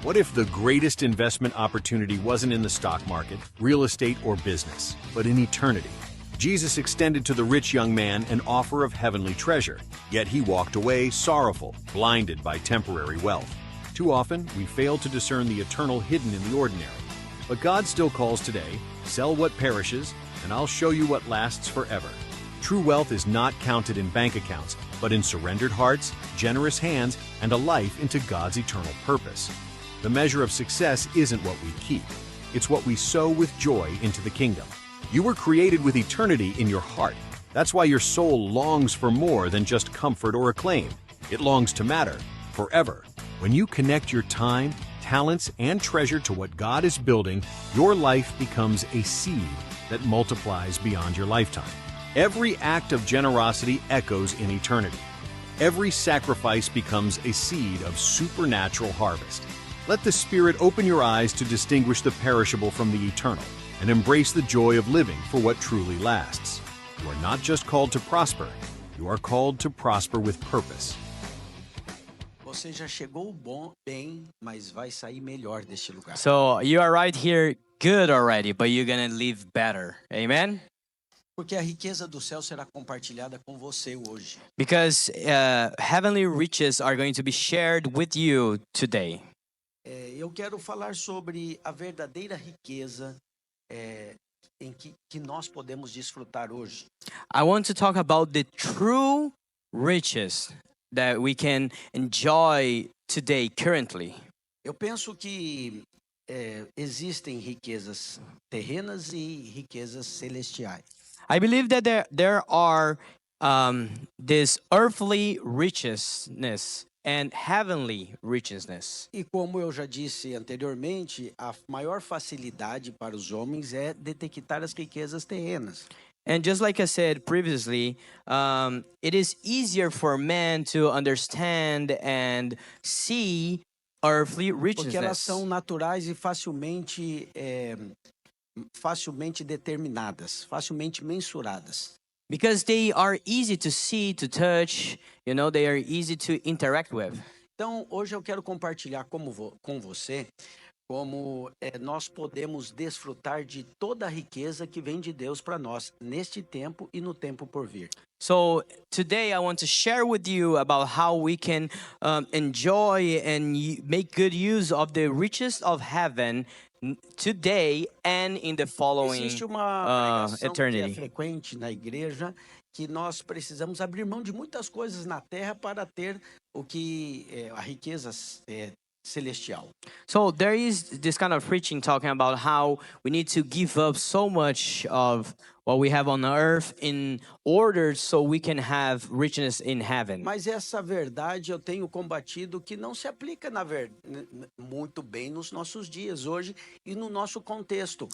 What if the greatest investment opportunity wasn't in the stock market, real estate, or business, but in eternity? Jesus extended to the rich young man an offer of heavenly treasure, yet he walked away sorrowful, blinded by temporary wealth. Too often, we fail to discern the eternal hidden in the ordinary. But God still calls today, sell what perishes, and I'll show you what lasts forever. True wealth is not counted in bank accounts, but in surrendered hearts, generous hands, and a life into God's eternal purpose. The measure of success isn't what we keep. It's what we sow with joy into the kingdom. You were created with eternity in your heart. That's why your soul longs for more than just comfort or acclaim. It longs to matter forever. When you connect your time, talents, and treasure to what God is building, your life becomes a seed that multiplies beyond your lifetime. Every act of generosity echoes in eternity. Every sacrifice becomes a seed of supernatural harvest. Let the Spirit open your eyes to distinguish the perishable from the eternal and embrace the joy of living for what truly lasts. You are not just called to prosper, you are called to prosper with purpose. Você já chegou bem, mas vai sair melhor deste lugar. So you are right here good already, but you're going to live better. Amen? Porque a riqueza do céu será compartilhada com você hoje. Because heavenly riches are going to be shared with you today. Eu quero falar sobre a verdadeira riqueza em que nós podemos desfrutar hoje. I want to talk about the true riches that we can enjoy today, currently. Eu penso que existem riquezas terrenas e riquezas celestiais. I believe that there are this earthly richness and heavenly richness. E como eu já disse anteriormente, a maior facilidade para os homens é detectar as riquezas terrenas. And just like I said previously, it is easier for men to understand and see earthly Porque elas richness. são naturais e facilmente determinadas, facilmente mensuradas. Because they are easy to see, to touch, they are easy to interact with. Então, hoje eu quero compartilhar com você como nós podemos desfrutar de toda a riqueza que vem de Deus para nós, neste tempo e no tempo por vir. So today I want to share with you about how we can enjoy and make good use of the riches of heaven today and in the following Existe uma pregação que é eternity. frequente na igreja que nós precisamos abrir mão de muitas coisas na terra para ter o que a riqueza celestial. So there is this kind of preaching talking about how we need to give up so much of what we have on earth in order so we can have richness in heaven. Mas essa verdade eu tenho combatido que não se aplica muito bem nos nossos dias hoje e no nosso contexto.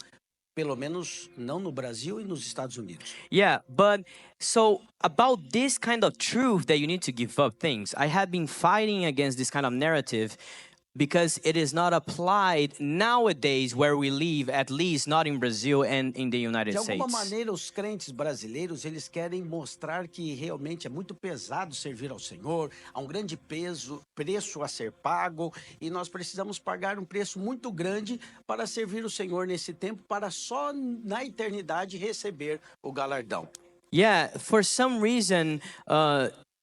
Pelo menos não no Brasil e nos Estados Unidos. Yeah, but so about this kind of truth that you need to give up things, I have been fighting against this kind of narrative because it is not applied nowadays where we live, at least not in Brazil and in the United De alguma States. maneira, os crentes brasileiros, eles querem mostrar que realmente é muito pesado servir ao Senhor, há um grande preço a ser pago, e nós precisamos pagar um preço muito grande para servir o Senhor nesse tempo, para só na eternidade receber o galardão. Yeah, for some reason,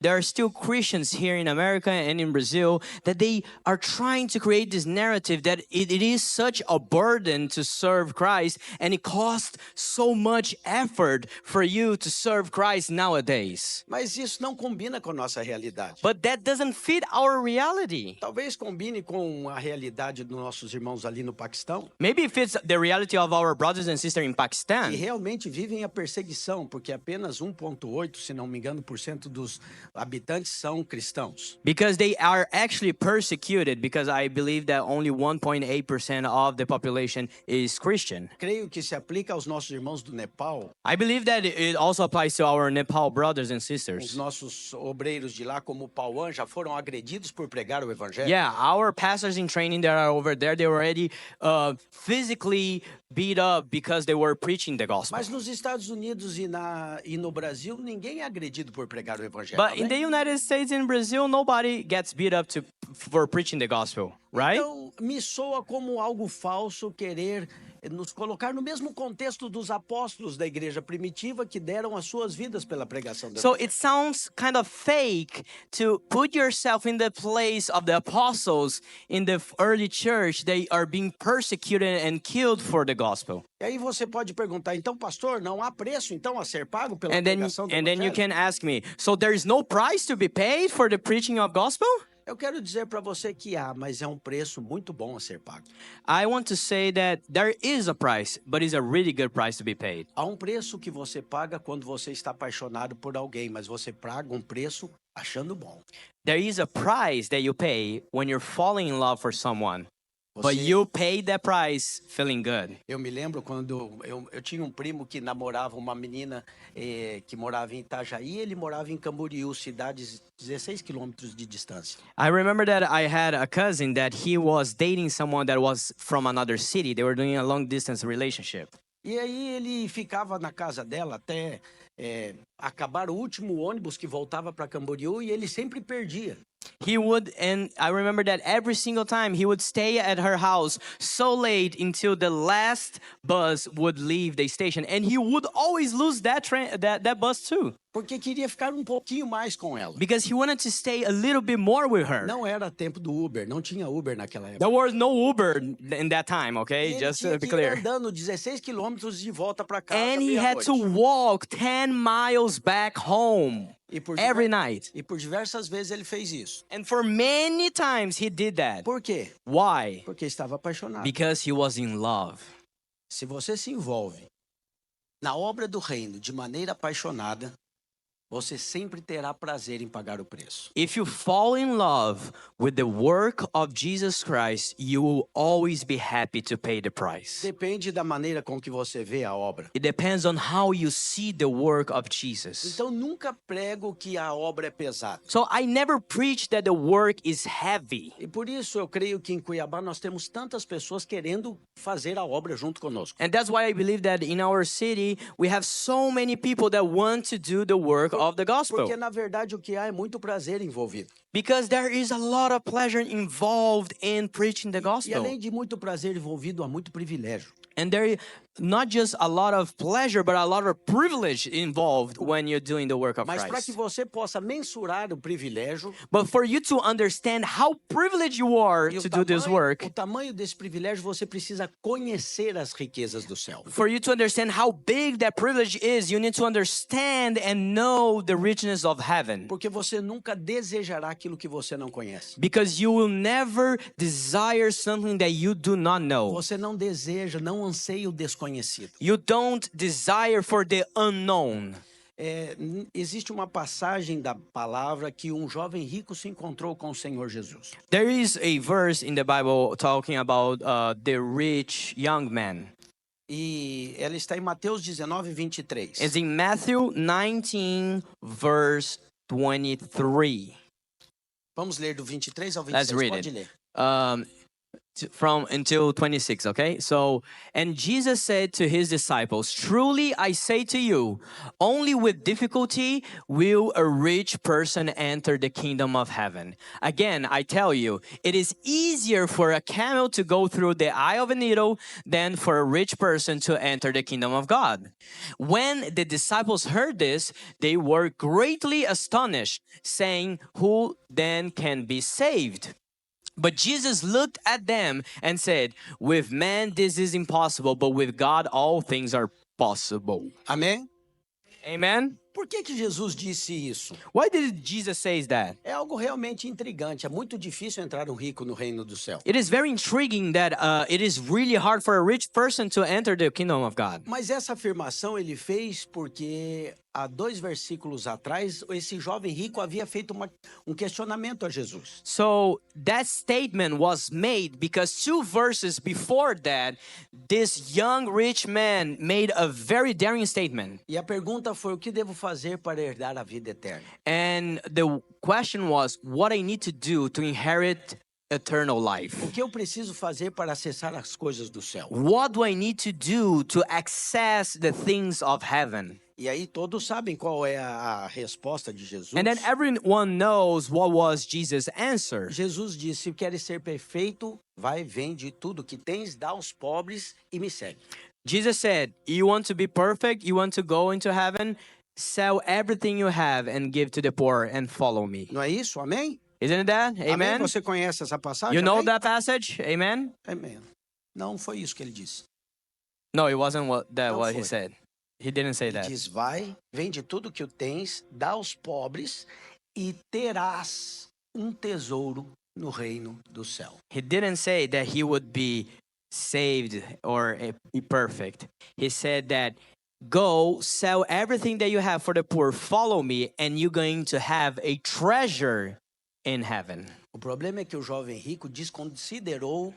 there are still Christians here in America and in Brazil that they are trying to create this narrative that it is such a burden to serve Christ and it costs so much effort for you to serve Christ nowadays. Mas isso não combina com a nossa realidade. But that doesn't fit our reality. Talvez combine com a realidade dos nossos irmãos ali no Paquistão, Maybe it fits the reality of our brothers and sisters in que Pakistan. realmente vivem a perseguição, porque apenas 1,8%, se não me engano, dos habitantes são cristãos. Because they are actually persecuted because I believe that only 1.8% of the population is Christian. Creio que se aplica aos nossos irmãos do Nepal, I believe that it also applies to our Nepal brothers and os sisters. nossos obreiros de lá, como o Pauan, já foram agredidos por pregar o evangelho. Yeah, our pastors in training that are over there, they were already physically beat up because they were preaching the gospel. Mas nos Estados Unidos e no Brasil, ninguém é agredido por pregar o evangelho. But in amém? the United States and Brazil, nobody gets beat up to for preaching the gospel, right? Então, me soa como algo falso querer nos colocar no mesmo contexto dos apóstolos da igreja primitiva que deram as suas vidas pela pregação da So it sounds kind of fake to put yourself in the place of the apostles in the early church. They are being persecuted and killed for the gospel. E aí você pode perguntar, então, pastor, não há preço então a ser pago pela And then pregação do you evangelho? can ask me, so there is no price to be paid for the preaching of gospel? Eu quero dizer para você que há, mas é um preço muito bom a ser pago. I want to say that there is a price, but it's a really good price to be paid. Há um preço que você paga quando você está apaixonado por alguém, mas você paga um preço achando bom. There is a price that you pay when you're falling in love for someone, but Você- you pay that price feeling good. Eu me lembro quando eu tinha um primo que namorava uma menina que morava em Itajaí, ele morava em Camboriú, cidades 16 quilômetros de distância. I remember that I had a cousin that he was dating someone that was from another city. They were doing a long distance relationship. E aí ele ficava na casa dela até acabar o último ônibus que voltava para Camboriú e ele sempre perdia. He would, and I remember that every single time he would stay at her house so late until the last bus would leave the station, and he would always lose that train, that bus too, Porque queria ficar um pouquinho mais com ela. because he wanted to stay a little bit more with her. Não era tempo do Uber, não tinha Uber naquela época. There was no Uber in that time, E okay? ele Just tinha to be que ir clear. andando 16 quilômetros de volta para casa And he had to meia-noite. walk 10 miles back home E por every diver- night. E por diversas vezes ele fez isso. And for many times he did that. Por quê? Why? Porque estava apaixonado. Because he was in love. Se você se envolve na obra do reino de maneira apaixonada, você sempre terá prazer em pagar o preço. If you fall in love with the work of Jesus Christ, you will always be happy to pay the price. Depende da maneira com que você vê a obra. It depends on how you see the work of Jesus. Então nunca prego que a obra é pesada. So I never preach that the work is heavy. E por isso eu creio que em Cuiabá nós temos tantas pessoas querendo fazer a obra junto conosco. And that's why I believe that in our city, we have so many people that want to do the work of the gospel. Porque na verdade o que há é muito prazer envolvido. Because there is a lot of pleasure involved in preaching the E gospel. além de muito prazer envolvido, há muito privilégio. And there is not just a lot of pleasure, but a lot of privilege involved when you're doing the work of Mas para que Christ. você possa mensurar o privilégio, But for you to understand how privileged you are e to do this work, o tamanho desse privilégio, você precisa conhecer as riquezas do céu. for you to understand how big that privilege is, you need to understand and know the richness of heaven. Porque você nunca desejará aquilo que você não conhece. Because you will never desire something that you do not know. Você não deseja, não anseia o desconhecido. You don't desire for the unknown. Existe uma passagem da palavra que um jovem rico se encontrou com o Senhor Jesus. There is a verse in the Bible talking about the rich young man. E ela está em Mateus 19, 23. It's in Matthew 19, verse 23. Vamos ler do 23 ao 26. Let's read Pode it. ler. From until 26, okay? So, and Jesus said to his disciples, "Truly I say to you, only with difficulty will a rich person enter the kingdom of heaven. Again, I tell you, it is easier for a camel to go through the eye of a needle than for a rich person to enter the kingdom of God." When the disciples heard this, they were greatly astonished, saying, "Who then can be saved?" But Jesus looked at them and said, "With man this is impossible, but with God all things are possible." Amém? Amen? Por que Jesus disse isso? Why did Jesus say that? É algo realmente intrigante. É muito difícil entrar um rico no reino do céu. It is very intriguing that it is really hard for a rich person to enter the kingdom of God. Mas essa afirmação ele fez porque há 2 versículos atrás, esse jovem rico havia feito um questionamento a Jesus. So that statement was made because 2 verses before that, this young rich man made a very daring statement. E a pergunta foi: o que devo fazer para herdar a vida eterna? And the question was, what I need to do to inherit eternal life? O que eu preciso fazer para acessar as coisas do céu? What do I need to do to access the things of heaven? E aí todos sabem qual é a resposta de Jesus. And then everyone knows what was Jesus' answer. Jesus disse: se queres ser perfeito, vai, vende tudo que tens, dá aos pobres e me segue. Jesus said, you want to be perfect? You want to go into heaven? Sell everything you have and give to the poor and follow me. Não é isso? Amém? Isn't it that? Amém? Amen? Você conhece essa passagem? You know Amém? that passage? Amen? Amém. Não foi isso que ele disse. No, it wasn't what he foi. said. He didn't say Ele that. diz: vai, vende tudo que tens, dá aos pobres e terás um tesouro no reino do céu. He didn't say that he would be saved or be perfect. He said that go sell everything that you have for the poor, follow me, and you're going to have a treasure in heaven. O problema é que o jovem rico desconsiderou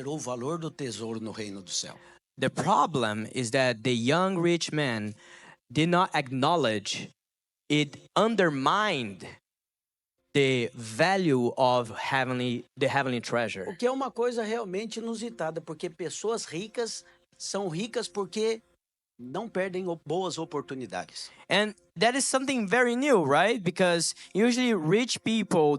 o valor do tesouro no reino do céu. The problem is that the young rich man did not acknowledge it, undermined the value of the heavenly treasure. O que é uma coisa realmente inusitada, porque pessoas ricas são ricas porque não perdem boas oportunidades. And that is something very new, right? Because usually rich people,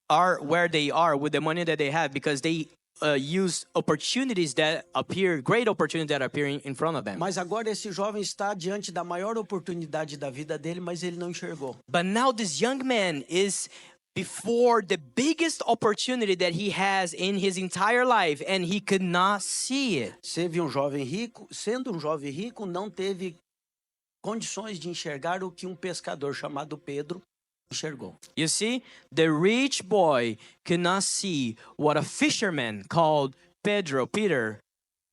are where they are with the money that they have because they use opportunities that appear, great opportunities that appear in front of them. Mas agora esse jovem está diante da maior oportunidade da vida dele, mas ele não enxergou. But now this young man is before the biggest opportunity that he has in his entire life, and he could not see it. Sendo um jovem rico, não teve condições de enxergar o que um pescador chamado Pedro enxergou. You see, the rich boy could not see what a fisherman called Peter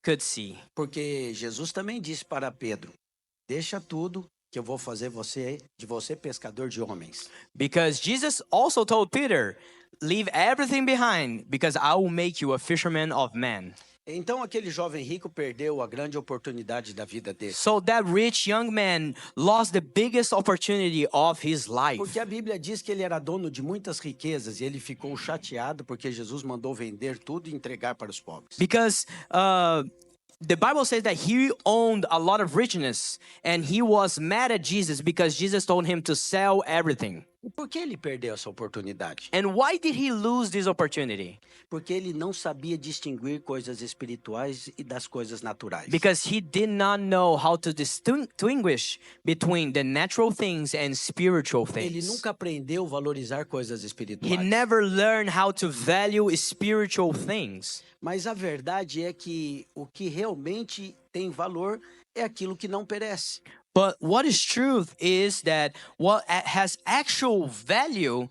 could see. Porque Jesus também disse para Pedro: deixa tudo que eu vou fazer de você pescador de homens. Because Jesus also told Peter, leave everything behind because I will make you a fisherman of men. Então aquele jovem rico perdeu a grande oportunidade da vida dele. So that rich young man lost the biggest opportunity of his life. Porque a Bíblia diz que ele era dono de muitas riquezas e ele ficou chateado porque Jesus mandou vender tudo e entregar para os pobres. Because the Bible says that he owned a lot of richness and he was mad at Jesus because Jesus told him to sell everything. E por que ele perdeu essa oportunidade? And why did he lose this opportunity? Porque ele não sabia distinguir coisas espirituais e das coisas naturais. Because he did not know how to distinguish between the natural things and spiritual Ele things. nunca aprendeu a valorizar coisas espirituais. He never learned how to value spiritual things. Mas a verdade é que o que realmente tem valor é aquilo que não perece. But what is truth is that what has actual value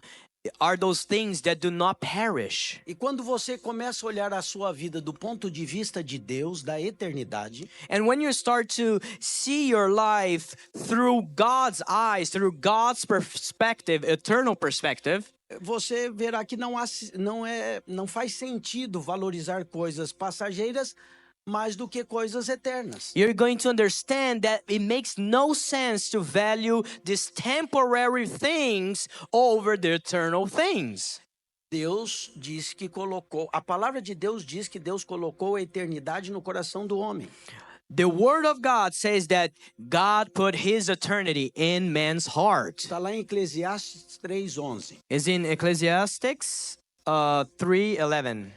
are those things that do not perish. E quando você começa a olhar a sua vida do ponto de vista de Deus, da eternidade, And when you start to see your life through God's eyes, through God's perspective, eternal perspective, você verá que não faz sentido valorizar coisas passageiras mais do que coisas eternas. you're going to understand that it makes no sense to value these temporary things over the eternal things. Deus diz que a palavra de Deus diz que Deus colocou a eternidade no coração do homem. The word of God says that God put his eternity in man's heart. Está lá em Eclesiastes 3:11. Is in Ecclesiastes 3:11.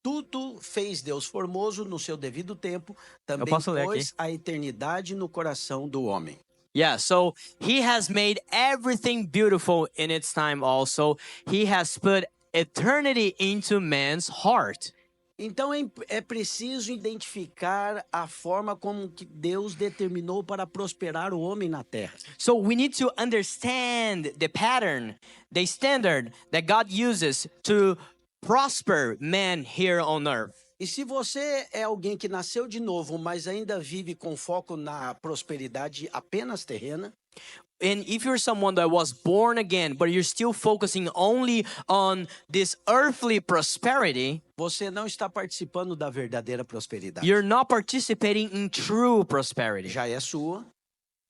Tudo fez Deus formoso no seu devido tempo, também posso ler pôs a eternidade no coração do homem. Yeah, so he has made everything beautiful in its time also. He has put eternity into man's heart. Então é preciso identificar a forma como que Deus determinou para prosperar o homem na terra. So we need to understand the pattern, the standard that God uses to prosper man here on earth. E se você é alguém que nasceu de novo, mas ainda vive com foco na prosperidade apenas terrena, And if you're someone that was born again, but you're still focusing only on this earthly prosperity, você não está participando da verdadeira prosperidade. you're not participating in true prosperity. Já é sua,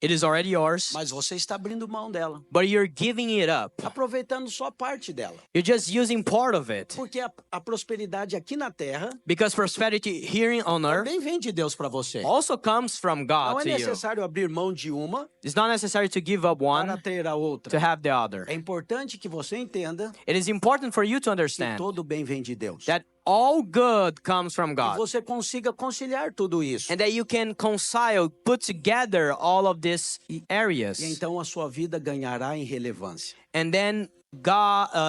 It is already yours, mas você está abrindo mão dela, but you're giving it up. aproveitando só parte dela. You're just using part of it. Porque a prosperidade aqui na terra Because prosperity here on earth também vem de Deus para você. also comes from Não God é to you. necessário abrir mão de uma It's not necessary to give up para one ter a outra. to have the other. É importante que você entenda It is important for you to que understand todo bem vem de Deus. that all good comes from E God. você consiga conciliar tudo isso. And that you can reconcile, put together all of these areas. E então a sua vida ganhará em relevância. And then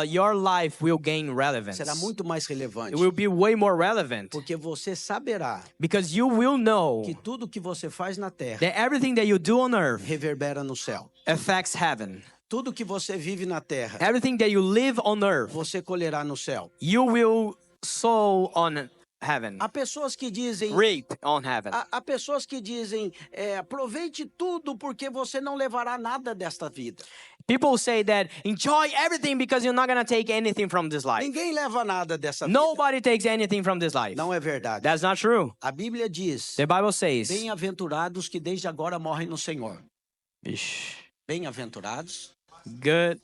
your life will gain relevance. Será muito mais relevante. It will be way more relevant. Porque você saberá Because you will know que tudo que você faz na terra that everything that you do on earth reverbera no céu. affects heaven. Tudo que você vive na terra, Everything that you live on earth, você colherá no céu. you will sow on heaven. Há pessoas que dizem, Reap on heaven. há pessoas que dizem, aproveite tudo porque você não levará nada desta vida. People say that enjoy everything because you're not going to take anything from this life. Ninguém leva nada dessa vida. Nobody takes anything from this life. Não é verdade. That's not true. A Bíblia diz, The Bible says, bem-aventurados que desde agora morrem no Senhor. Ish, Bem-aventurados good.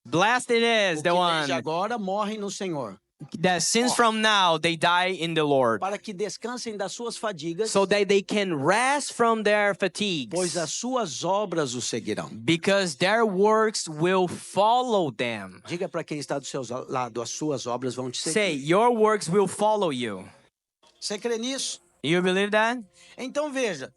Blessed it is que the desde one agora morrem no Senhor, that since from now they die in the Lord, para que descansem das suas fadigas, so that they can rest from their pois fatigues, as suas obras o seguirão. because their works will follow them. Diga para quem está do seu lado, as suas obras vão te seguir. Say, your works will follow you. Você crê nisso? You believe that? Então veja,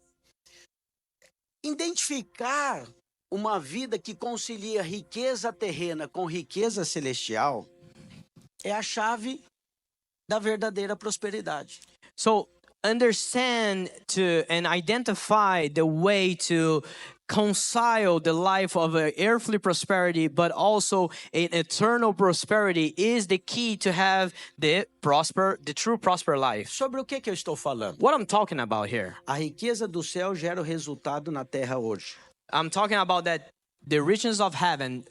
identificar uma vida que concilia riqueza terrena com riqueza celestial é a chave da verdadeira prosperidade. So understand to and identify the way to reconcile the life of an earthly prosperity, but also an eternal prosperity is the key to have the true prosper life. Sobre o que eu estou falando? What I'm talking about here, A riqueza do céu gera o resultado na terra hoje. I'm talking about that the riches of heaven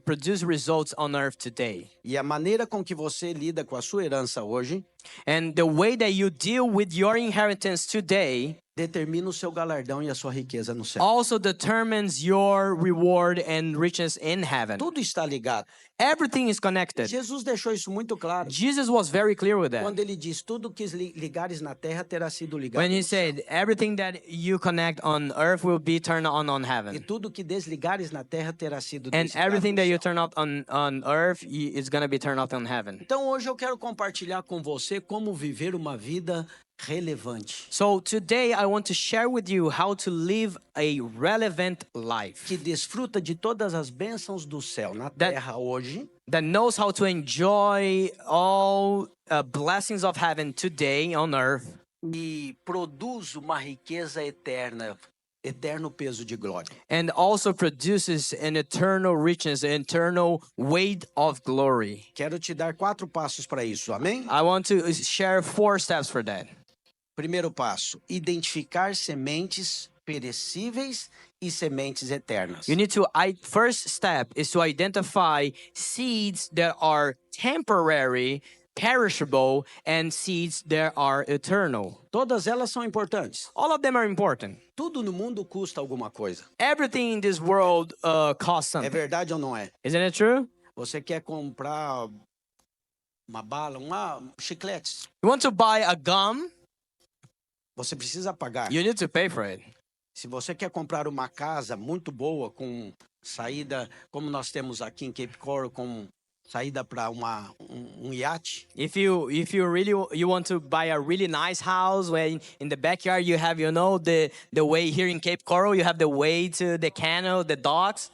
produce results on earth today. E a maneira com que você lida com a sua herança hoje And the way that you deal with your inheritance today determina o seu galardão e a sua riqueza no céu. also determines your reward and riches in heaven. Tudo está ligado. Everything is connected. Jesus deixou isso muito claro. Jesus was very clear with that. Quando ele diz, tudo que ligares na terra terá sido ligado When he no céu. said, everything that you connect on earth will be turned on E heaven. tudo que desligares na terra terá sido And desligado everything no that you céu. turn off on earth is going to be turned off on heaven. Então hoje eu quero compartilhar com você como viver uma vida relevante, So today I want to share with you how to live a relevant life que desfruta de todas as bênçãos do céu na That- terra hoje that knows how to enjoy all blessings of heaven today on earth e produz uma riqueza eterna, eterno peso de glória. and also produces an eternal richness, an eternal weight of glory. Quero te dar 4 passos para isso, amém? I want to share 4 steps for that. Primeiro passo, identificar sementes perecíveis e sementes eternas. You need to, first step is to identify seeds that are temporary, perishable, and seeds that are eternal. Todas elas são importantes. All of them are important. Tudo no mundo custa alguma coisa. Everything in this world costs É something. verdade ou não é? Isn't it true? Você quer comprar uma bala, chicletes, You want to buy a gum, você precisa pagar. you need to pay for it. Se você quer comprar uma casa muito boa com saída, como nós temos aqui em Cape Coral, com saída para iate, If you really you want to buy a really nice house where in the backyard you have the way here in Cape Coral you have the way to the canal, the docks.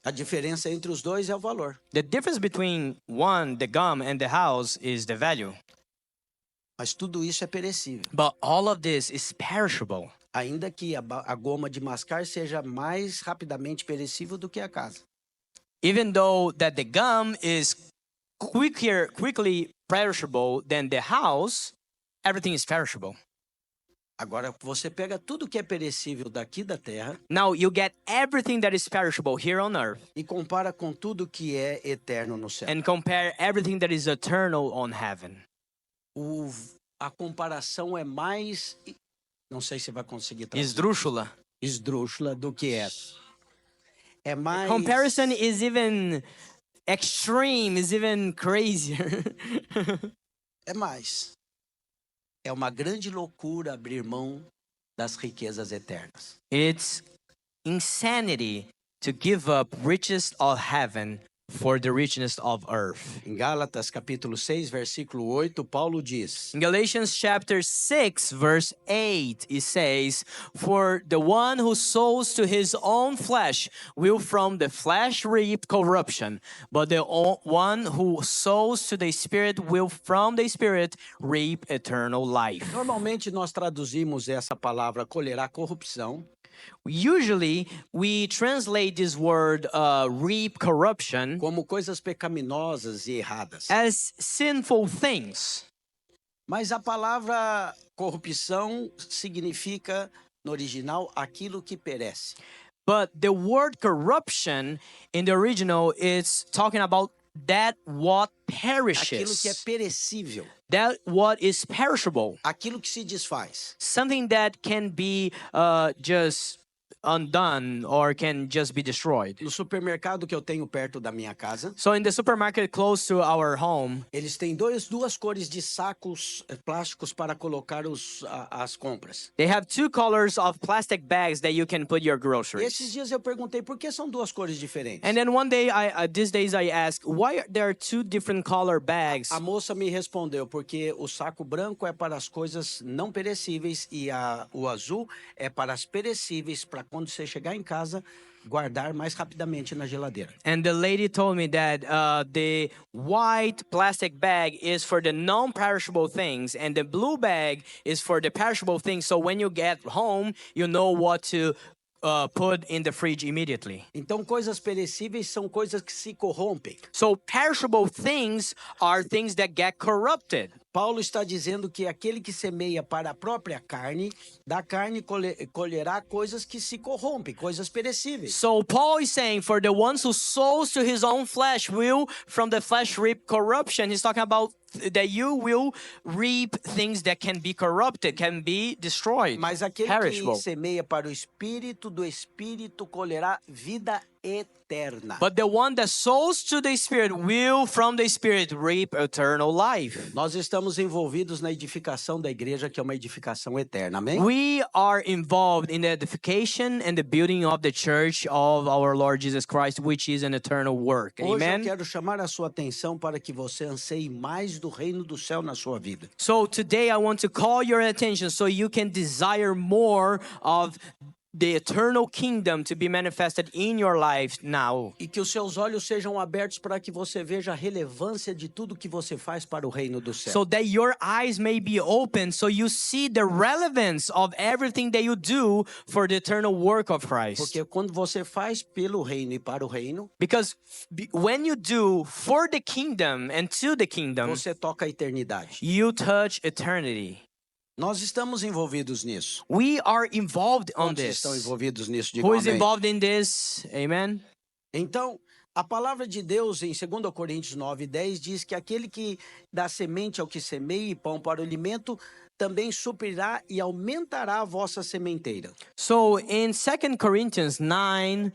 a diferença entre os dois é o valor. The difference between one, the gum, and the house is the value. Mas tudo isso é perecível. But all of this is perishable. Ainda que a goma de mascar seja mais rapidamente perecível do que a casa. Even though that the gum is quickly perishable than the house, everything is perishable. Agora, você pega tudo que é perecível daqui da terra Now you get everything that is perishable here on earth e compara com tudo que é eterno no céu. and compare everything that is eternal on heaven. A comparação é mais... Não sei se vai conseguir traduzir. Esdrúxula. esdrúxula do que essa. É mais... Comparison is even extreme, is even crazier. É mais. É uma grande loucura abrir mão das riquezas eternas. It's insanity to give up riches of heaven for the richness of earth. Em Gálatas capítulo 6, versículo 8, Paulo diz: In Galatians chapter 6 verse 8 it says, "For the one who sows to his own flesh will from the flesh reap corruption, but the one who sows to the Spirit will from the Spirit reap eternal life." Normalmente nós traduzimos essa palavra colherá corrupção Usually we translate this word reap corruption como coisas pecaminosas e erradas. as sinful things. Mas a palavra corrupção significa, no original, aquilo que perece. But the word corruption in the original is talking about that what Aquilo que é perishes, perecível, that what is perishable, aquilo que se desfaz. something that can be just undone or can just be destroyed. No supermercado que eu tenho perto da minha casa, So in the supermarket close to our home, eles têm duas cores de sacos plásticos para colocar as compras. they have two colors of plastic bags that you can put your E groceries. esses dias eu perguntei por que são duas cores diferentes. And then one day, these days I asked, why are there two different color bags? A moça me respondeu, porque o saco branco é para as coisas não perecíveis e o azul é para as perecíveis, para quando você chegar em casa, guardar mais rapidamente na geladeira. And the lady told me that the white plastic bag is for the non-perishable things, and the blue bag is for the perishable things. So when you get home, you know what to put in the fridge immediately. Então, coisas perecíveis são coisas que se corrompem. So perishable things are things that get corrupted. Paulo está dizendo que aquele que semeia para a própria carne, da carne colherá coisas que se corrompem, coisas perecíveis. So Paul is saying, for the ones who sows to his own flesh will from the flesh reap corruption. He's talking about that you will reap things that can be corrupted, can be destroyed, Mas aquele perishable. que semeia para o espírito, do espírito colherá vida eterna. But the one that sows to the Spirit will from the Spirit reap eternal life. Nós estamos envolvidos na edificação da igreja, que é uma edificação eterna, amém? We are involved in the edification and the building of the church of our Lord Jesus Christ, which is an eternal work. Hoje eu Amen. quero chamar a sua atenção para que você anseie mais do reino do céu na sua vida. So today I want to call your attention so you can desire more of the eternal kingdom to be manifested in your life now. E que os seus olhos sejam abertos para que você veja a relevância de tudo que você faz para o reino do céu. So that your eyes may be open so you see the relevance of everything that you do for the eternal work of Christ. Porque quando você faz pelo reino e para o reino, Because when you do for the kingdom and to the kingdom, você toca a eternidade. you touch eternity. Nós estamos envolvidos nisso. We are involved on Quantos this. estão envolvidos nisso? Who Digam is amém. involved in this? Amen. Então, a palavra de Deus em 2 Coríntios 9:10 diz que aquele que dá semente ao que semeia e pão para o alimento também suprirá e aumentará a vossa sementeira. So in 2 Corinthians 9:10,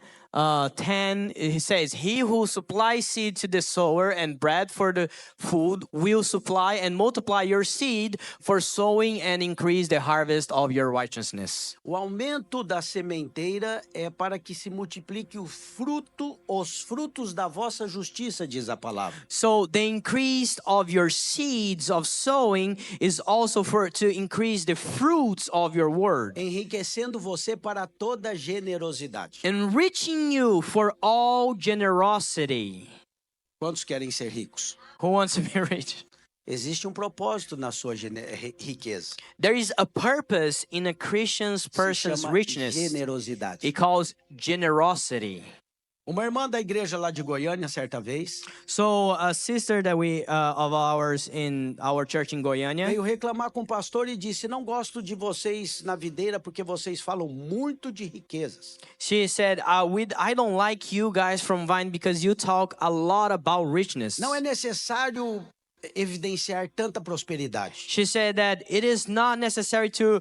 he says, "He who supplies seed to the sower and bread for the food will supply and multiply your seed for sowing and increase the harvest of your righteousness." O aumento da sementeira é para que se multiplique os frutos da vossa justiça, diz a palavra. So the increase of your seeds of sowing is also to increase the fruits of your word, Enriquecendo você para toda generosidade. enriching you for all generosity. Quantos querem ser ricos? Who wants to be rich? Existe um propósito na sua riqueza. There is a purpose in a Christian Se person's chama richness. generosidade. It calls generosity. Uma irmã da igreja lá de Goiânia, certa vez, So a sister that we of ours in our church in Goiânia, veio reclamar com o pastor e disse: não gosto de vocês na videira porque vocês falam muito de riquezas. she said, I don't like you guys from Vine because you talk a lot about richness. Não é necessário evidenciar tanta prosperidade. She said that it is not necessary to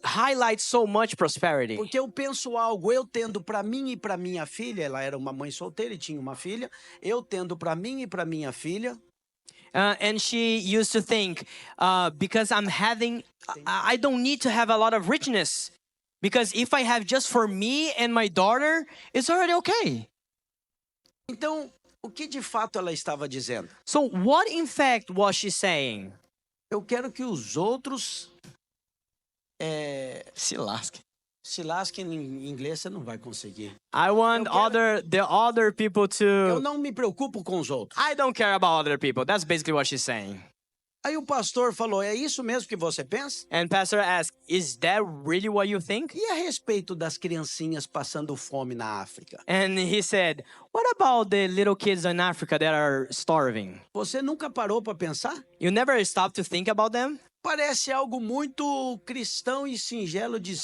highlight so much prosperity. Porque eu penso algo, eu tendo para mim e para minha filha, ela era uma mãe solteira e tinha uma filha, eu tendo para mim e para minha filha, And she used to think, because I'm having, I don't need to have a lot of richness. Because if I have just for me and my daughter, it's already okay. então o que de fato ela estava dizendo? So what in fact was she saying? Eu quero que os outros Se lasque. se lasquem em inglês, você não vai conseguir. I want the other people Eu to. não me preocupo com os outros. I don't care about other people. That's basically what she's saying. Aí o pastor falou, é isso mesmo que você pensa? And pastor asked, "Is that really what you think?" E a respeito das criancinhas passando fome na África? And he said, "What about the little kids in Africa that are starving? Você nunca parou para pensar? You never stop to think about them?" Parece algo muito cristão e singelo de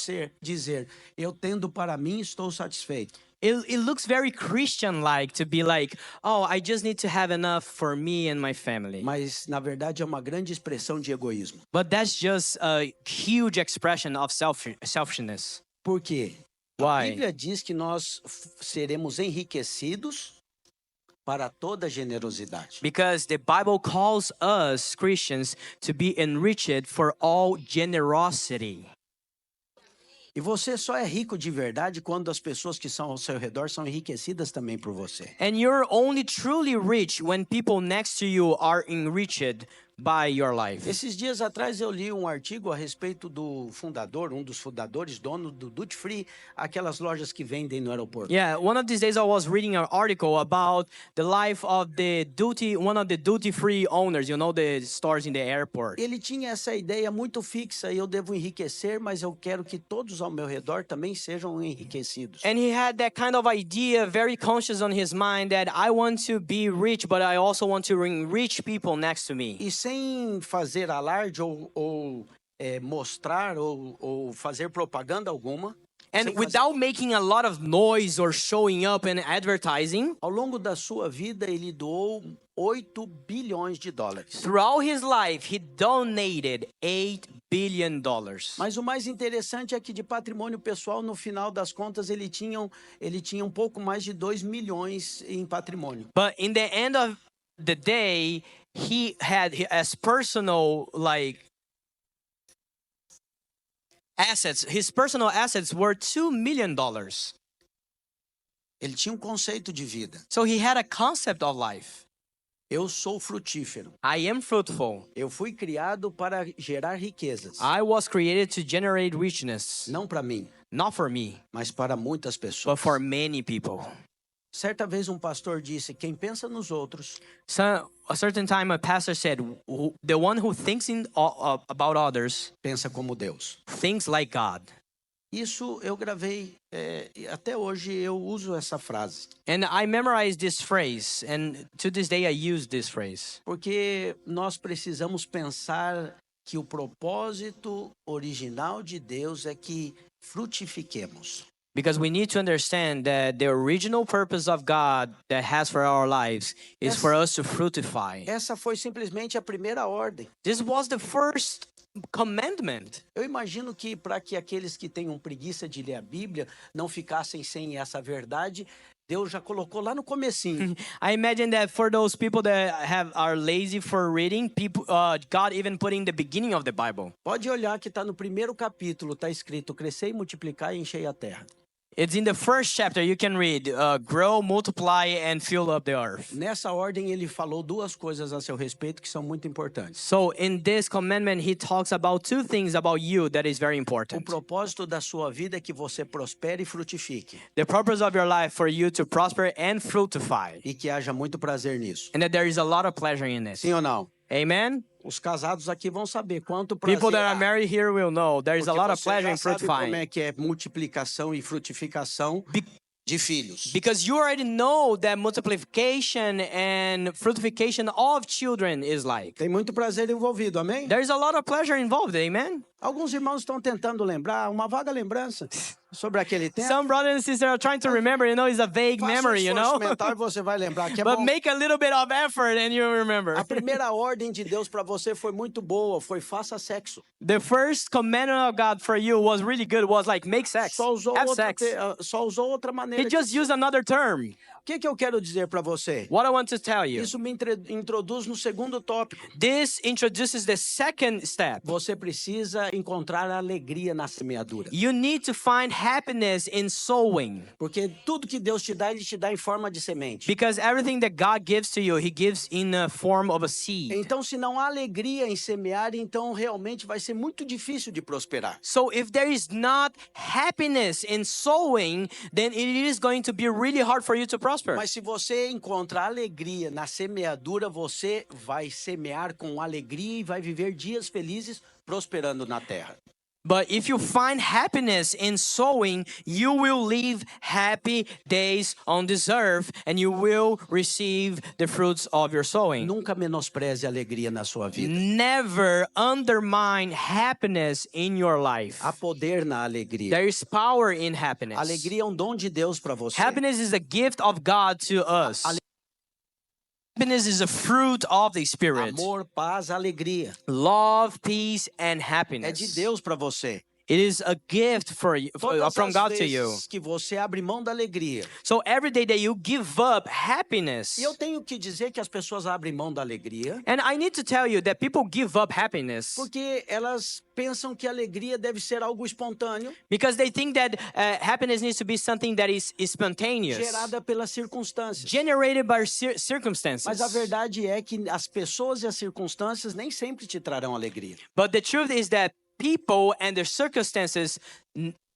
dizer, eu tendo para mim estou satisfeito. It looks very Christian-like to be like, "Oh, I just need to have enough for me and my family." Mas na verdade é uma grande expressão de egoísmo. But that's just a huge expression of selfishness. Por quê? A Why? Bíblia diz que nós seremos enriquecidos para toda generosidade. Because the Bible calls us Christians to be enriched for all generosity. E você só é rico de verdade quando as pessoas que são ao seu redor são enriquecidas também por você. And you're only truly rich when people next to you are enriched by your life. Esses dias atrás eu li um artigo a respeito do fundador, um dos fundadores, dono do Duty Free, aquelas lojas que vendem no aeroporto. Yeah, one of these days I was reading an article about the life of one of the duty-free owners, you know, the stores in the airport. Ele tinha essa ideia muito fixa, eu devo enriquecer, mas eu quero que todos ao meu redor também sejam enriquecidos. And he had that kind of idea very conscious on his mind that I want to be rich, but I also want to enrich people next to me. E sem fazer alarde ou mostrar ou fazer propaganda alguma, And without making a lot of noise or showing up and advertising, ao longo da sua vida ele doou 8 bilhões de dólares. throughout his life, he donated $8 billion. Mas o mais interessante é que de patrimônio pessoal, no final das contas, ele tinha um pouco mais de 2 milhões em patrimônio. But in the end of the day, he had as personal assets. His personal assets were $2 million. Ele tinha um conceito de vida. So he had a concept of life. Eu sou frutífero. I am fruitful. Eu fui criado para gerar riquezas. I was created to generate richness, Não para mim, not for me, mas para muitas but pessoas. for many people. Certa vez um pastor disse, quem pensa nos outros So a certain time, a pastor said, "The one who thinks about others pensa como Deus. thinks like God." Isso eu gravei, até hoje eu uso essa frase. And I memorized this phrase, and to this day I use this phrase. Porque nós precisamos pensar que o propósito original de Deus é que frutifiquemos. Because we need to understand that the original purpose of God that has for our lives is for us to fructify. Essa foi simplesmente a primeira ordem. This was the first commandment. Eu imagino que para que aqueles que tenham preguiça de ler a Bíblia não ficassem sem essa verdade, Deus já colocou lá no comecinho. I imagine that for those people that are lazy for reading, God even put in the beginning of the Bible. Pode olhar que está no primeiro capítulo, está escrito, crescer e multiplicar e encher a terra. It's in the first chapter. You can read, grow, multiply, and fill up the earth. Nessa ordem ele falou duas coisas a seu respeito que são muito importantes. So in this commandment, he talks about two things about you that is very O important. propósito da sua vida é que você prospere e frutifique. The purpose of your life for you to prosper and fructify. E que haja muito prazer nisso. And that there is a lot of pleasure in this. Sim ou não? Amen? Os casados aqui vão saber quanto prazer People that há. are married here will know there is a Porque lot of você pleasure já in sabe como fructifying. é que é multiplicação e frutificação de filhos. Because you already know that multiplication and fructification of children is like. Tem muito prazer envolvido, amém? There is a lot of pleasure involved, amen? Alguns irmãos estão tentando lembrar, uma vaga lembrança sobre aquele tempo. Some brothers and sisters are trying to remember, it's a vague Faça memory, esforço mental e você vai lembrar que é But bom. make a little bit of effort and you'll remember. A primeira ordem de Deus para você foi muito boa, foi faça sexo. The first commandment of God for you was really good, was like, make sex, Só usou have outra, sex. só usou outra maneira. He just used another term. O que eu quero dizer para você? What I want to tell you. Isso me introduz no segundo tópico. This introduces the second step. Você precisa encontrar alegria na semeadura. You need to find happiness in sowing. Porque tudo que Deus te dá, Ele te dá em forma de semente. Because everything that God gives to you, He gives in the form of a seed. Então, se não há alegria em semear, então realmente vai ser muito difícil de prosperar. So if there is not happiness in sowing, then it is going to be really hard for you to prosper. Mas se você encontra alegria na semeadura, você vai semear com alegria e vai viver dias felizes prosperando na terra. But if you find happiness in sowing, you will live happy days on this earth and you will receive the fruits of your sowing. Nunca menospreze a alegria na sua vida. Never undermine happiness in your life. Há poder na alegria. There is power in happiness. Alegria é um dom de Deus para você. Happiness is a gift of God to us. Happiness is a fruit of the Spirit. Amor, paz, alegria. Love, peace, and É happiness. de Deus para você. It is a gift for you, Todas from as God to you. vezes que você abre mão da alegria. So every day that you give up happiness, E eu tenho que dizer que as pessoas abrem mão da alegria and I need to tell you that people give up happiness porque elas pensam que a alegria deve ser algo espontâneo, because they think that happiness needs to be something that is spontaneous, gerada pelas circunstâncias. generated by circumstances. Mas a verdade é que as pessoas e as circunstâncias nem sempre te trarão alegria. But the truth is that people and their circumstances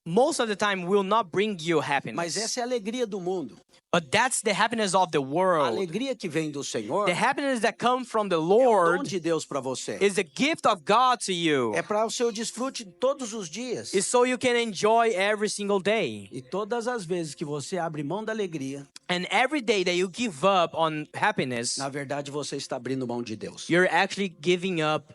most of the time will not bring you Mas happiness. essa é a alegria do mundo. But that's the happiness of the A world. alegria que vem do Senhor The é happiness that comes from the o dom Lord de Deus para você. is a gift of God to you. É para o seu desfrute todos os dias. It's so you can enjoy every single day. E todas as vezes que você abre mão da alegria, And every day that you give up on happiness, na verdade você está abrindo mão de Deus. you're actually giving up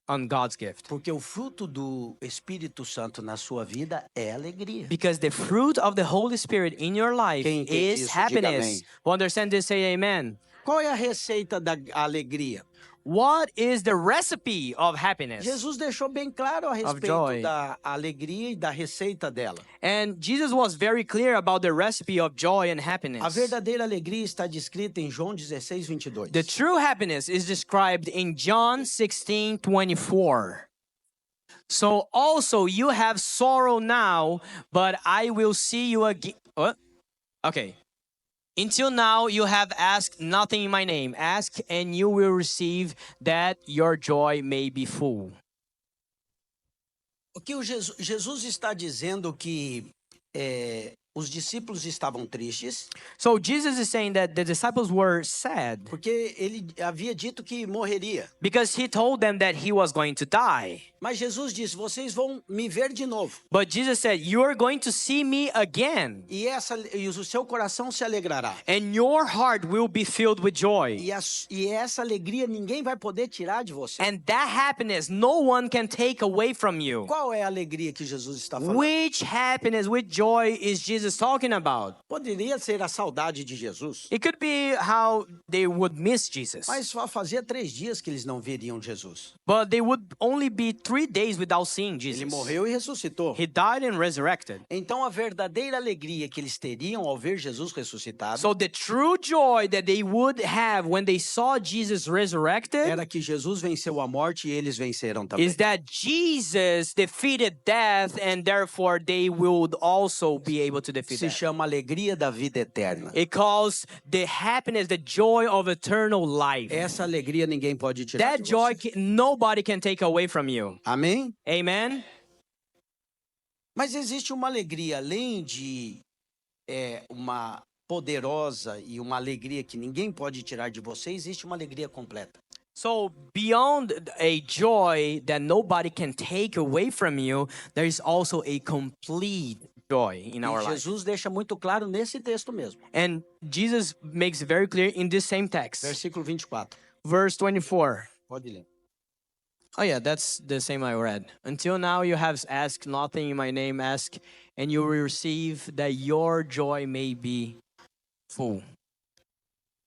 on God's gift. Porque o fruto do Espírito Santo na sua vida é alegria. Because the fruit of the Holy Spirit in your life Quem entende is isso, diga happiness. amém. Who understand this, say amen. Qual é a receita da alegria? What is the recipe of happiness? Jesus deixou bem claro a joy. respeito da alegria e da receita dela. And Jesus was very clear about the recipe of joy and A happiness. verdadeira alegria está descrita em João 16:22. The true happiness is described in John 16:24. So also you have sorrow now, but I will see you again. What? Okay. Until now you have asked nothing in my name. Ask and you will receive, that your joy may be full. O que Jesus está dizendo que os discípulos estavam tristes, So Jesus is saying that the disciples were sad porque ele havia dito que morreria. because he told them that he was going to die. Mas Jesus disse: vocês vão me ver de novo. But Jesus said, you are going to see me again, E o seu coração se alegrará. and your heart will be filled with joy. E essa alegria ninguém vai poder tirar de você. And that happiness no one can take away from you. Qual é a alegria que Jesus está falando? Which happiness, which joy is Jesus talking about? Poderia ser a saudade de Jesus. It could be how they would miss Jesus. Mas só fazia 3 dias que eles não veriam Jesus. But they would only be 3 days without seeing Jesus. Ele morreu e ressuscitou. He died and resurrected. Então a verdadeira alegria que eles teriam ao ver Jesus ressuscitado So the true joy that they would have when they saw Jesus resurrected era que Jesus venceu a morte e eles venceram também. is that Jesus defeated death, and therefore they would also be able to defeat Se death. chama alegria da vida eterna. It calls the happiness, the joy of eternal life. Essa alegria ninguém pode tirar That de joy você. nobody can take away from you. Amém? Amen? Mas existe uma alegria além de uma poderosa e uma alegria que ninguém pode tirar de você, existe uma alegria completa. So beyond a joy that nobody can take away from you, there is also a complete joy in our E life. Jesus deixa muito claro nesse texto mesmo. And Jesus makes very clear in this same text. Versículo 24. Verse 24. Pode ler. Oh yeah, that's the same I read. Until now you have asked nothing in my name, ask and you will receive that your joy may be full.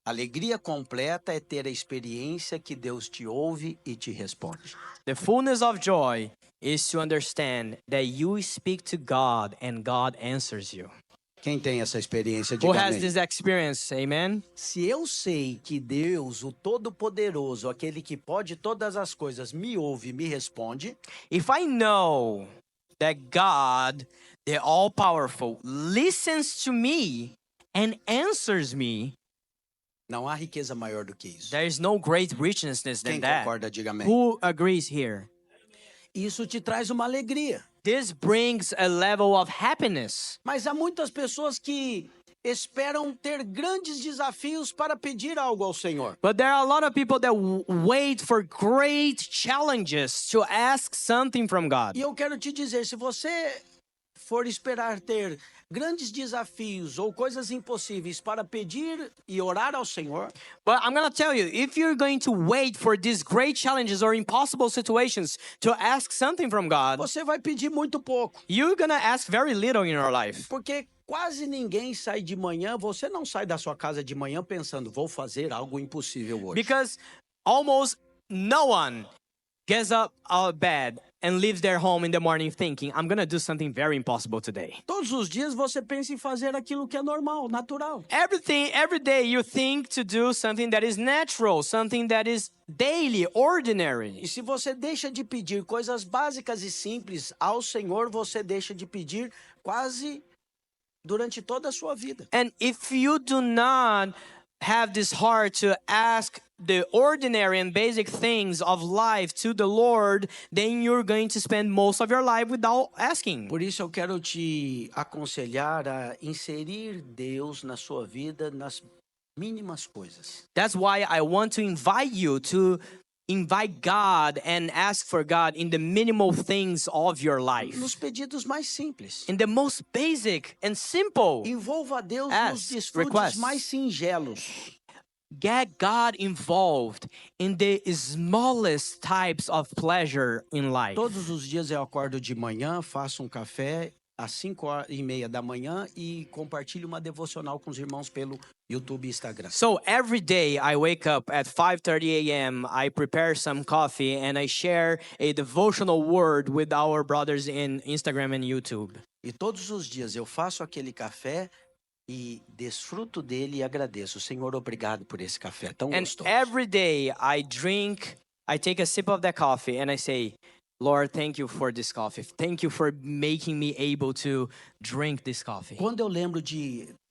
Alegria completa é ter a experiência que Deus te ouve e te responde. The fullness of joy is to understand that you speak to God and God answers you. Quem tem essa experiência, Who diga has amém. this experience? Amen. Se eu sei que Deus, o Todo-Poderoso, aquele que pode todas as coisas, me ouve e me responde, If I know that God, the all powerful, listens to me and answers me, não há riqueza maior do que isso. there is no great richness Quem than that. concorda, diga amém. Who agrees here? Isso te traz uma alegria. This brings a level of happiness. Mas há muitas pessoas que esperam ter grandes desafios para pedir algo ao Senhor. But there are a lot of people that wait for great challenges to ask something from God. E eu quero te dizer, se você for esperar ter grandes desafios ou coisas impossíveis para pedir e orar ao Senhor, But I'm going to tell you, if you're going to wait for these great challenges or impossible situations to ask something from God, você vai pedir muito pouco. you're going to ask very little in your life. Porque quase ninguém sai de manhã, você não sai da sua casa de manhã pensando, vou fazer algo impossível hoje. Because almost no one gets up out of bed and leaves their home in the morning thinking, I'm going to do something very impossible today. Todos os dias você pensa em fazer aquilo que é normal, natural. Every day you think to do something that is natural, something that is daily, ordinary. E se você deixa de pedir coisas básicas e simples ao Senhor, você deixa de pedir quase durante toda a sua vida. And if you do not have this heart to ask the ordinary and basic things of life to the Lord, then you're going to spend most of your life without asking. Por isso eu quero te aconselhar a inserir Deus na sua vida nas mínimas coisas. That's why I want to invite you to invite God and ask for God in the minimal things of your life. Nos pedidos mais simples. In the most basic and simple. Envolva Deus nos Ask, desfrutes request. mais singelos. Get God involved in the smallest types of pleasure in life. Todos os dias eu acordo de manhã, faço um café às 5h30 da manhã e compartilho uma devocional com os irmãos pelo YouTube e Instagram. So every day I wake up at 5:30 a.m. I prepare some coffee and I share a devotional word with our brothers in Instagram and YouTube. E todos os dias eu faço aquele café e desfruto dele e agradeço. Senhor, obrigado por esse café tão And gostoso. every day I take a sip of that coffee and I say, Lord, thank you for this coffee. Thank you for making me able to drink this coffee. Quando eu lembro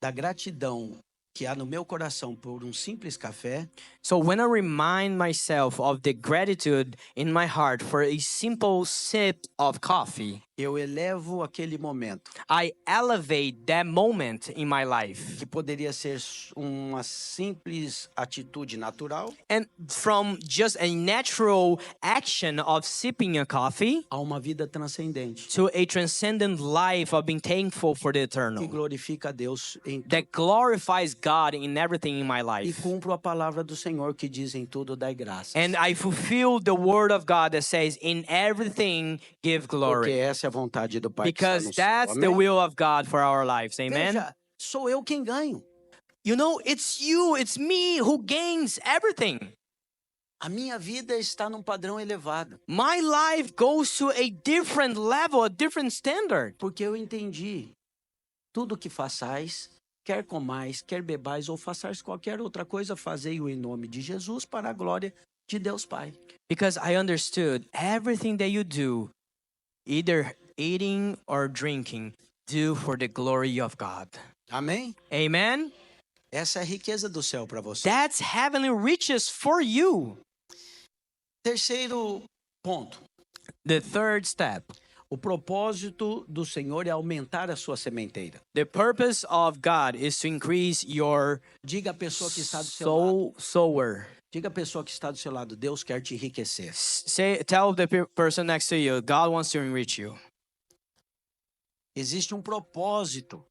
da gratidão que há no meu coração por um simples café, So when I remind myself of the gratitude in my heart for a simple sip of coffee, eu elevo aquele momento, I elevate that moment in my life. que poderia ser uma simples atitude natural, And from just a natural action of sipping a coffee a uma vida transcendente, to a transcendent life of being thankful for the que eternal glorifica a Deus em tudo. that glorifies God in everything in my E life. cumpro a palavra do Senhor que diz em tudo dai graças. And I fulfill the word of God that says, in everything give Porque glory. essa é a vontade do Pai que está Because no céu. that's the Amém? will of God for our lives. Amen. Veja, sou eu quem ganho. You know, it's you, it's me who gains everything. A minha vida está num padrão elevado, My life goes to a different level, a different standard. porque eu entendi. Tudo que façais, quer comais, quer bebais ou façais qualquer outra coisa, fazei-o em nome de Jesus para a glória de Deus Pai. Because I understood everything that you do, either eating or drinking, do for the glory of God. Amém? Amen? Essa é a riqueza do céu para você. That's heavenly riches for you. Terceiro ponto. The third step. O propósito do Senhor é aumentar a sua sementeira. The purpose of God is to increase your Diga à pessoa que está do seu lado. sower. Diga à pessoa que está do seu lado, Deus quer te enriquecer. Tell the person next to you, God wants to enrich you. Existe um propósito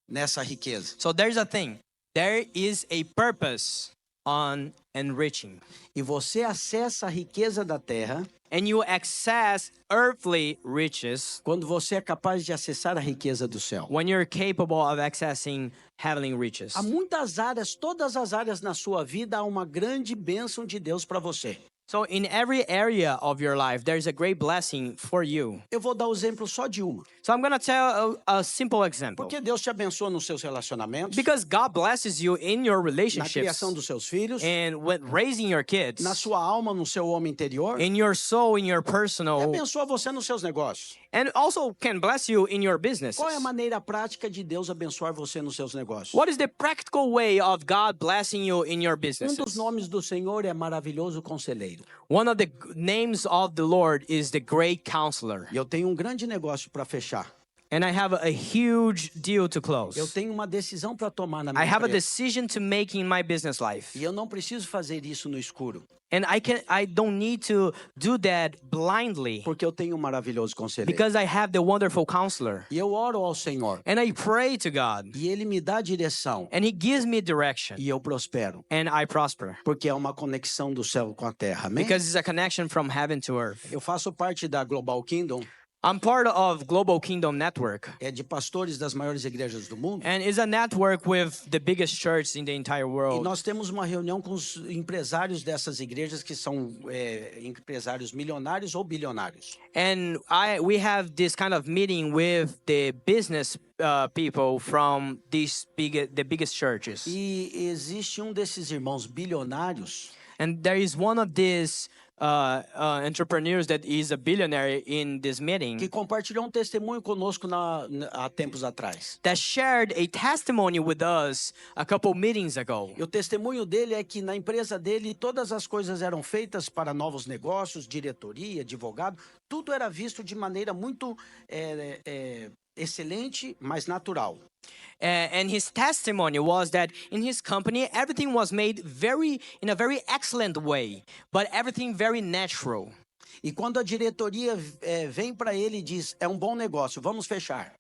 nessa riqueza. So there's a thing. There is a purpose on enriching. E você acessa a riqueza da terra And you access earthly riches quando você é capaz de acessar a riqueza do céu. when you're capable of accessing heavenly riches. Há muitas áreas, todas as áreas na sua vida, há uma grande bênção de Deus para você. So in every area of your life, there's a great blessing for you. Eu vou dar o exemplo só de uma. So I'm going to tell a simple example. Porque Deus te abençoa nos seus relacionamentos, Because God blesses you in your na relationships criação dos seus filhos, and with raising your kids, na sua alma, no seu homem interior, e in your soul, in your personal, abençoa você nos seus negócios. and also can bless you in your businesses. Qual é a maneira prática de Deus abençoar você nos seus negócios? What is the practical way of God blessing you in your Um dos businesses? nomes do Senhor é maravilhoso conselheiro. One of the names of the Lord is the Great Counselor. E eu tenho um grande negócio para fechar. And I have a huge deal to close. Eu tenho uma decisão para tomar na I minha have a empresa. decision to make in my business life. E eu não preciso fazer isso no escuro, And I don't need to do that blindly porque eu tenho um maravilhoso conselheiro. because I have the wonderful counselor. E eu oro ao Senhor, And I pray to God e Ele me dá direção, and he gives me direction e eu prospero, and I prosper porque é uma conexão do céu com a terra. Amém? because it's a connection from heaven to earth. Eu faço parte da Global Kingdom, I'm part of Global Kingdom Network é de pastores das maiores igrejas do mundo. and it's a network with the biggest church in the entire E world. nós temos uma reunião com os empresários dessas igrejas que são empresários milionários ou bilionários. And we have this kind of meeting with the business people from the biggest churches. E existe um desses irmãos bilionários And there is one of these entrepreneurs that is a billionaire in this que meeting compartilhou um testemunho conosco há tempos atrás. that shared a testimony with us a couple meetings ago. E o testemunho dele é que na empresa dele todas as coisas eram feitas para novos negócios, diretoria, advogado, tudo era visto de maneira muito excelente, mas natural. And his testimony was that in his company everything was made in a very excellent way, but everything very natural. E quando a diretoria vem para ele e diz, é um bom negócio, vamos fechar.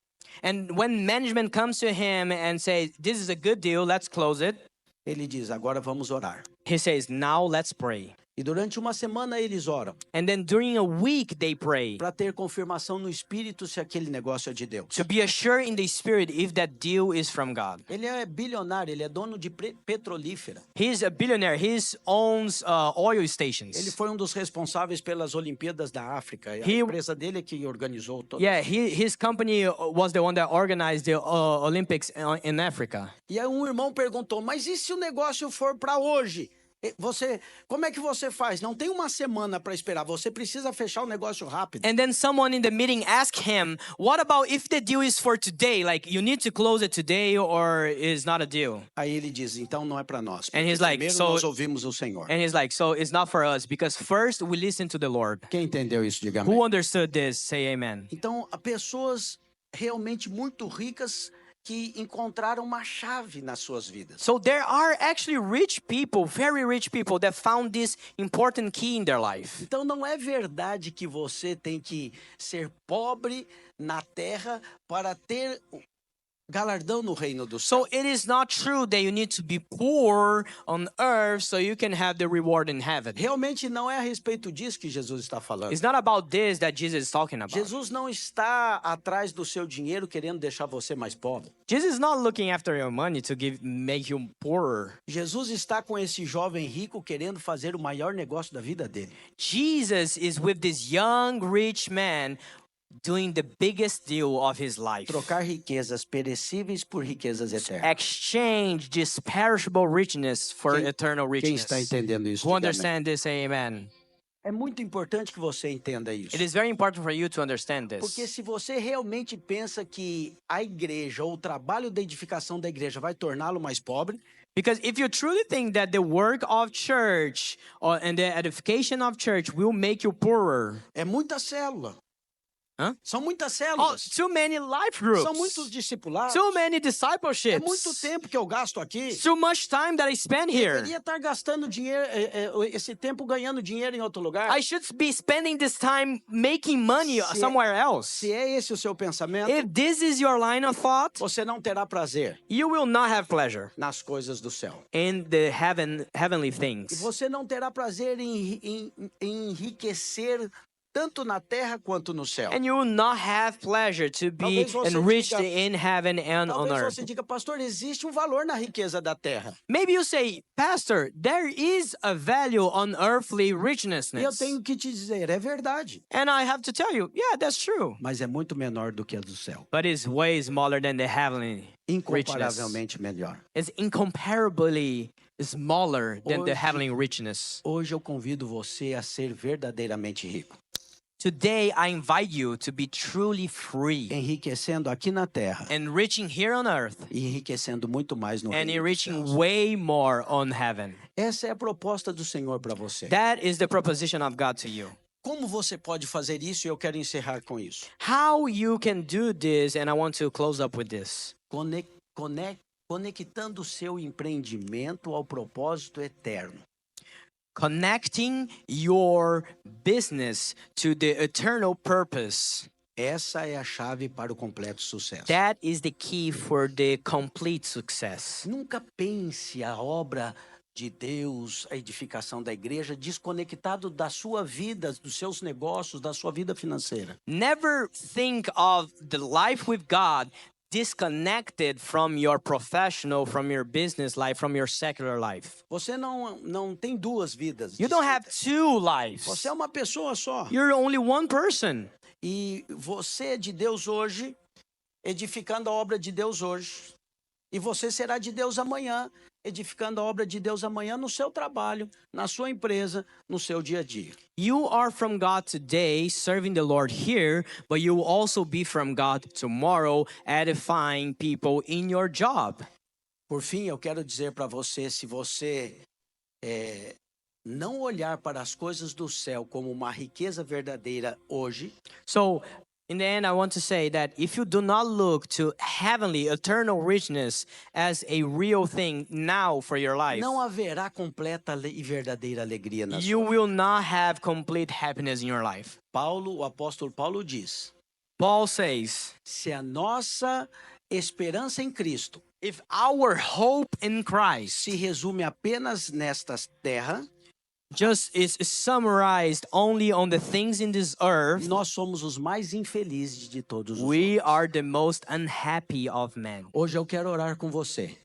And when management comes to him and says, "This is a good deal, let's close it," Ele diz, agora vamos orar. he says, "Now let's pray." E durante uma semana eles oram And then during a week they pray para ter confirmação no espírito se aquele negócio é de Deus. to be assured in the spirit if that deal is from God. Ele é bilionário, ele é dono de petrolífera. He's a billionaire. He owns oil Ele stations. foi um dos responsáveis pelas Olimpíadas da África. A He- empresa dele é que organizou todo. Yeah, his company was the one that organized the Olympics in Africa. E aí um irmão perguntou, mas e se o negócio for para hoje? Como é que você faz? Não tem uma semana para esperar, você precisa fechar o negócio rápido. And then someone in the meeting asked him, "What about if the deal is for today? Like you need to close it today or is not a deal?" Aí ele diz, então não é para nós. And he's Porque like, primeiro so- nós ouvimos o Senhor. And he's like, "So it's not for us because first we listen to the Lord." Quem entendeu isso, diga amém. Who understood this? Say amen. Então, há pessoas realmente muito ricas que encontraram uma chave nas suas vidas. So there are actually rich people, very rich people that found this important key in their life. Então não é verdade que você tem que ser pobre na terra para ter galardão no reino do céu. So it is not true that you need to be poor on earth so you can have the reward in heaven. Realmente não é a respeito disso que Jesus está falando. It's not about this that Jesus is talking about. Jesus não está atrás do seu dinheiro querendo deixar você mais pobre. Jesus is not looking after your money to make you poorer. Jesus está com esse jovem rico querendo fazer o maior negócio da vida dele. Jesus is with this young rich man doing the biggest deal of his life. Trocar riquezas perecíveis por riquezas eternas. Exchange this perishable richness for Quem- eternal Quem richness. está entendendo isso? Who diga amém. understand this, say amen. É muito importante que você entenda isso. It is very important for you to understand Porque this. se você realmente pensa que a igreja ou o trabalho da edificação da igreja vai torná-lo mais pobre, Because if you truly think that the work of church and the edification of church will make you poorer, é muita célula. Hã? São muitas Oh, células. too many life groups. São muitos discipulados. Too many É discipleships. muito tempo que eu gasto aqui. Too much time that I spend here. Deveria estar gastando dinheiro, esse tempo ganhando dinheiro em outro lugar. I should be spending this time making money Se- somewhere else. Se é esse o seu pensamento, If this is your line of thought, você não terá prazer you will not have pleasure nas coisas do céu. in the heavenly E things. você não terá prazer em enriquecer tanto na terra quanto no céu. And you will not have pleasure to be Talvez você enriched diga- in heaven and on Talvez earth. você diga, pastor, existe um valor na riqueza da terra. Maybe you say, Pastor, there is a value on earthly richness. E eu tenho que te dizer, é verdade. And I have to tell you, yeah, that's true. Mas é muito menor do que a do céu. But it's way smaller than the heavenly richness. Incomparavelmente melhor. It's incomparably smaller than the Hoje- heavenly richness. Hoje eu convido você a ser verdadeiramente rico. Today, I invite you to be truly free, Enriquecendo aqui na terra enriching here on earth e enriquecendo muito mais no and reino dos enriching céus. way more on heaven. Essa é a proposta do Senhor para você. That is the proposition of God to you. Como você pode fazer isso? E eu quero encerrar com isso. How you can do this, and I want to close up with this. Conectando o seu empreendimento ao propósito eterno. Connecting your business to the eternal purpose. Essa é a chave para o completo sucesso. That is the key for the complete success. Nunca pense a obra de Deus, a edificação da igreja, desconectado da sua vida, dos seus negócios, da sua vida financeira. Never think of the life with God disconnected from your professional, from your business life, from your secular life. Você não tem duas vidas. You don't have distintas. two lives. Você é uma pessoa só. You're only one person. E você é de Deus hoje, edificando a obra de Deus hoje. E você será de Deus amanhã, edificando a obra de Deus amanhã no seu trabalho, na sua empresa, no seu dia a dia. You are from God today, serving the Lord here, but you will also be from God tomorrow, edifying people in your job. Por fim, eu quero dizer para você, se você não olhar para as coisas do céu como uma riqueza verdadeira hoje, So, in the end, I want to say that if you do not look to heavenly, eternal richness as a real thing now for your life, não haverá completa e verdadeira alegria na you sua vida. will not have complete happiness in your life. O apóstolo Paulo diz, Paul says, se a nossa esperança em Cristo if our hope in Christ se resume apenas nesta terra, just is summarized only on the things in this earth, nós somos os mais infelizes de todos os we homens. are the most unhappy of men. Hoje eu quero orar com você,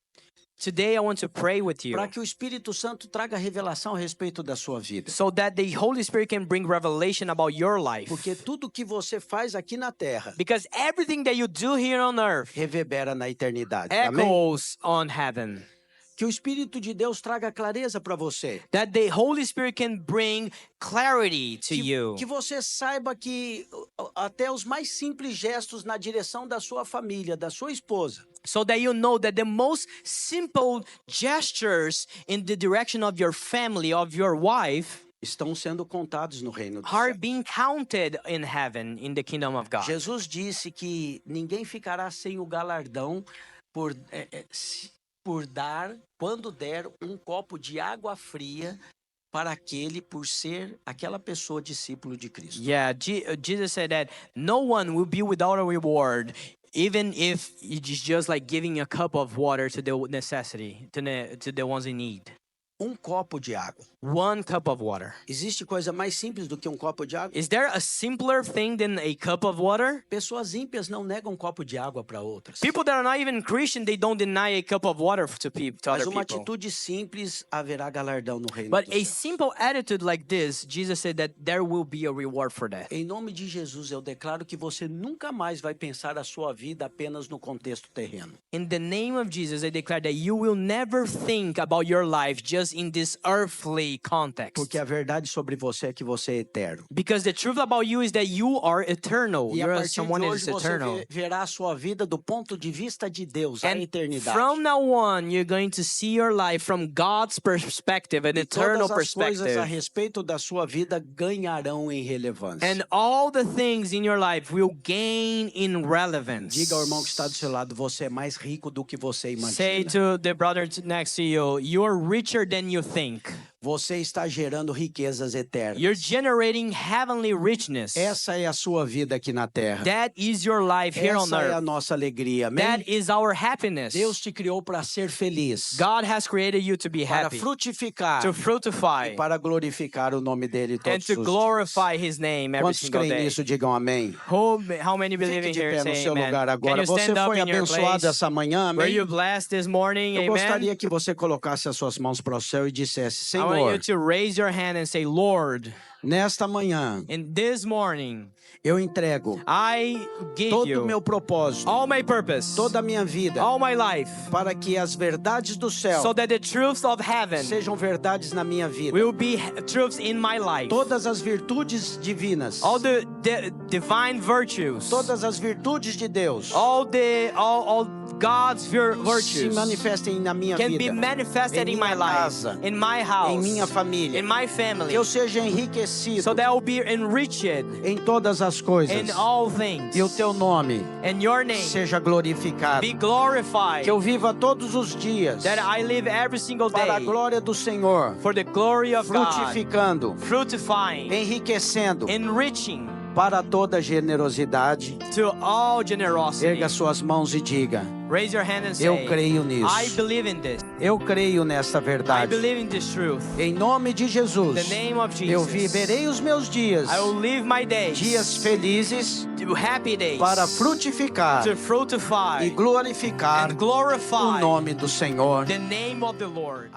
Today, I want to pray with you para que o Espírito Santo traga revelação a respeito da sua vida. so that the Holy Spirit can bring revelation about your life. Porque tudo que você faz aqui na terra Because everything that you do here on earth reverbera na eternidade. Amém? echoes on heaven. Que o Espírito de Deus traga clareza para você. That the Holy Spirit can bring clarity to you. Que você saiba que até os mais simples gestos na direção da sua família, da sua esposa, So that you know that the most simple gestures in the direction of your family, of your wife, estão sendo contados no reino do are céu. being counted in heaven, in the kingdom of God. Jesus disse que ninguém ficará sem o galardão por dar, quando der, um copo de água fria para aquele, por ser aquela pessoa discípulo de Cristo. Yeah, Jesus said that no one will be without a reward, even if it's just like giving a cup of water to the necessity, to the ones in need. Um copo de água. One cup of water. Existe coisa mais simples do que um copo de água? Is there a simpler thing than a cup of water? Pessoas ímpias não negam um copo de água para outras. People that are not even Christian, they don't deny a cup of water to Mas other uma people. atitude simples haverá galardão no reino But do a céu. simple attitude like this, Jesus said that there will be a reward for that. Em nome de Jesus, eu declaro que você nunca mais vai pensar a sua vida apenas no contexto terreno. In the name of Jesus, I declare that you will never think about your life just just in this earthly context. Porque a verdade sobre você é que você é eterno. Because the truth about you is that you are eternal. E a You're partir de someone who is hoje você eternal. verá a sua vida do ponto de vista de Deus, a And eternidade. from now on, you're going to see your life from God's perspective, an eternal Todas as coisas a perspective. respeito da sua vida ganharão em relevância. And all the things in your life will gain in relevance. Diga ao irmão que está do seu lado, você é mais rico do que você Say imagina. to the brother next to you, you're richer than you think. Você está gerando riquezas eternas. You're generating heavenly richness. Essa é a sua vida aqui na terra. That is your life here on Essa é a earth. nossa alegria, amém? That is our happiness. Deus te criou para ser feliz, God has created you to be para happy, frutificar, to fructify, para glorificar o nome dele and todos to os dias. glorify His name every Quantos single creem day. nisso, digam amém. How many believe Fique in de here? pé no Say seu amen. lugar Can agora. you Você stand up foi in your abençoado place? essa manhã, Were amém? you blessed this morning? Eu Amen. gostaria que você colocasse as suas mãos para o céu e dissesse: I want you Senhor, to raise your hand and say, Lord, nesta manhã in this morning, eu entrego I give todo o you meu propósito, all my purpose, toda a minha vida, all my life, para que as verdades do céu so that the truths of heaven sejam verdades na minha vida. will be truths in my life. Todas as virtudes divinas, All the divine virtues, todas as virtudes de Deus all God's se virtues manifestem na minha can vida, be manifested em in my minha life, casa, in my house, em minha família. in my family, que eu seja enriquecido so that I will be enriched em todas as coisas in all things, e o teu nome and your name seja glorificado. be glorified, Que eu viva todos os dias that I live every single para a day glória do Senhor, for the glory of God, frutificando, fructifying, enriquecendo enriching para toda generosidade. to all generosity. Erga suas mãos e diga: Raise your hand and say, eu creio nisso. I believe in this. Eu creio nesta I verdade. believe in this truth. Em nome de In Jesus, the name of eu Jesus, viverei os meus dias, I will live my days, dias felizes, happy days, para frutificar to fructify e glorificar and o glorify nome do Senhor. the name of the Lord.